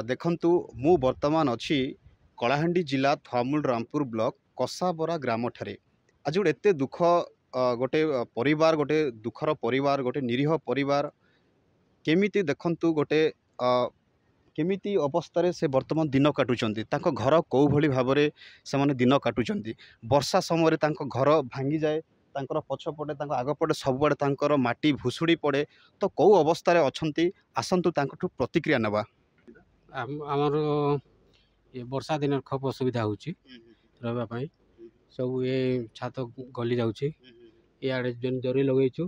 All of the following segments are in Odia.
ଦେଖନ୍ତୁ ମୁଁ ବର୍ତ୍ତମାନ ଅଛି କଳାହାଣ୍ଡି ଜିଲ୍ଲା ଥୁଆମୁଲ ରାମପୁର ବ୍ଲକ କସାବରା ଗ୍ରାମଠାରେ। ଆଜି ଗୋଟେ ଏତେ ଦୁଃଖ ଗୋଟେ ପରିବାର, ଗୋଟେ ଦୁଃଖର ପରିବାର, ଗୋଟେ ନିରୀହ ପରିବାର କେମିତି ଦେଖନ୍ତୁ ଗୋଟେ ଅ, କେମିତି ଅବସ୍ଥାରେ ସେ ବର୍ତ୍ତମାନ ଦିନ କାଟୁଛନ୍ତି, ତାଙ୍କ ଘର କେଉଁ ଭଳି ଭାବରେ ସେମାନେ ଦିନ କାଟୁଛନ୍ତି। ବର୍ଷା ସମୟରେ ତାଙ୍କ ଘର ଭାଙ୍ଗିଯାଏ, ତାଙ୍କର ପଛପଟେ ତାଙ୍କ ଆଗପଟେ ସବୁଆଡ଼େ ତାଙ୍କର ମାଟି ଭୁଷୁଡ଼ି ପଡ଼େ। ତ କେଉଁ ଅବସ୍ଥାରେ ଅଛନ୍ତି ଆସନ୍ତୁ ତାଙ୍କଠୁ ପ୍ରତିକ୍ରିୟା ନେବା। ଆମର ଏ ବର୍ଷା ଦିନରେ ଖୁବ୍ ଅସୁବିଧା ହେଉଛି ରହିବା ପାଇଁ। ସବୁ ଏ ଛାତ ଗଲି ଯାଉଛି, ଇଆଡ଼େ ଯେନ୍ ଜରି ଲଗେଇଛୁ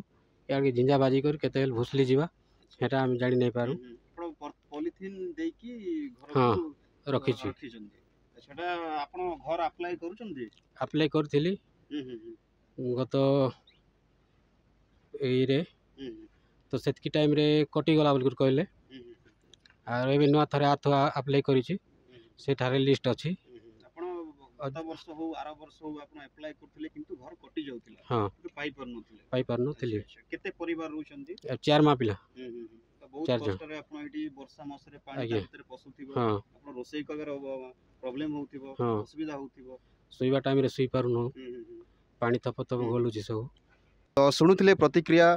ଇଆଡ଼େ ଝିଞ୍ଜା ବାଜି କରି କେତେବେଳେ ଭୁଷଲି ଯିବା ସେଟା ଆମେ ଜାଣି ନାଇଁ ପାରୁ। ପଲିଥିନ୍ ଦେଇକି ହଁ ଘରକୁ ରଖିଛି, ରଖିଛନ୍ତି। ସେଟା ଆପଣ ଘର ଆପ୍ଲାଏ କରୁଛନ୍ତି? ଆପ୍ଲାଏ କରିଥିଲି ଗତ ଏଇରେ, ତ ସେତିକି ଟାଇମ୍ରେ କଟିଗଲା ବୋଲିକରି କହିଲେ। ଆଉ ଏବେ ନୂଆ ଥରେ ଆପ୍ଲାଏ କରିଛି, ସେଠାରେ ଲିଷ୍ଟ ଅଛି। ଆପଣ ଗତ ବର୍ଷ ହଉ ଆର ବର୍ଷ ହଉ ଆପଣ ଆପ୍ଲାଏ କରୁଥିଲେ କିନ୍ତୁ ଘର କଟି ଯାଉଥିଲା, ହଁ କିନ୍ତୁ ପାଇପାରୁନଥିଲେ। ପାଇପାରୁନଥିଲି। କେତେ ପରିବାର ରହୁଛନ୍ତି? 4 ମା ପିଲା, ତ ବହୁତ 4 ଜଣ। କଷ୍ଟରେ ଆପଣ ଏଠି ବର୍ଷା ମାସରେ ପାଣି ତା ଆଜ୍ଞା, ଭିତରେ ପଶୁଥିବ, ହଁ ଆପଣ ରୋଷେଇ କରିବାର ପ୍ରୋବ୍ଲେମ ହଉଥିବ, ହଁ, ଅସୁବିଧା ହଉଥିବ। ଶୋଇବା ଟାଇମ୍ରେ ଶୋଇପାରୁନୁ, ପାଣି ଥପ ଥପ ଗଲୁଛି ସବୁ। ତ ଶୁଣୁଥିଲେ ପ୍ରତିକ୍ରିୟା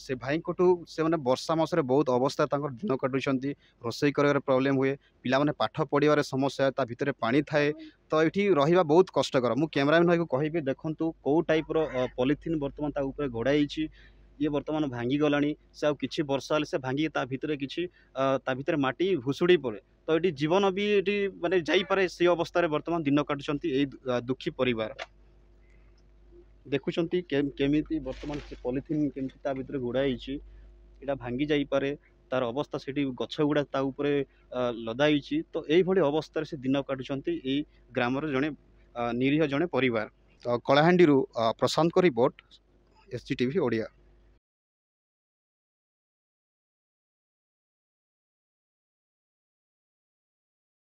ସେ ଭାଇଙ୍କଠୁ। ସେମାନେ ବର୍ଷା ମାସରେ ବହୁତ ଅବସ୍ଥା ତାଙ୍କର ଦିନ କାଟୁଛନ୍ତି, ରୋଷେଇ କରିବାରେ ପ୍ରୋବ୍ଲେମ୍ ହୁଏ, ପିଲାମାନେ ପାଠ ପଢ଼ିବାରେ ସମସ୍ୟା, ତା ଭିତରେ ପାଣି ଥାଏ। ତ ଏଠି ରହିବା ବହୁତ କଷ୍ଟକର। ମୁଁ କ୍ୟାମେରାମ୍ୟାନ୍ ଭାଇକୁ କହିବି, ଦେଖନ୍ତୁ କେଉଁ ଟାଇପ୍ର ପଲିଥିନ୍ ବର୍ତ୍ତମାନ ତା ଉପରେ ଘୋଡ଼ା ହେଇଛି। ଇଏ ବର୍ତ୍ତମାନ ଭାଙ୍ଗିଗଲାଣି, ସେ ଆଉ କିଛି ବର୍ଷା ହେଲେ ସେ ଭାଙ୍ଗି ତା ଭିତରେ କିଛି ତା ଭିତରେ ମାଟି ଭୁଷୁଡ଼ି ପଡ଼େ। ତ ଏଠି ଜୀବନ ବି ଏଠି ମାନେ ଯାଇପାରେ, ସେ ଅବସ୍ଥାରେ ବର୍ତ୍ତମାନ ଦିନ କାଟୁଛନ୍ତି ଏଇ ଦୁଃଖୀ ପରିବାର। ଦେଖୁଛନ୍ତି କେମିତି ବର୍ତ୍ତମାନ ସେ ପଲିଥିନ୍ କେମିତି ତା ଭିତରେ ଘୋଡ଼ା ହେଇଛି, ଏଇଟା ଭାଙ୍ଗି ଯାଇପାରେ। ତାର ଅବସ୍ଥା ସେଠି ଗଛ ଗୁଡ଼ା ତା ଉପରେ ଲଦା ହେଇଛି। ତ ଏଇଭଳି ଅବସ୍ଥାରେ ସେ ଦିନ କାଟୁଛନ୍ତି ଏଇ ଗ୍ରାମର ଜଣେ ନିରୀହ ଜଣେ ପରିବାର। ତ କଳାହାଣ୍ଡିରୁ ପ୍ରଶାନ୍ତଙ୍କ ରିପୋର୍ଟ, SGTV ଓଡ଼ିଆ।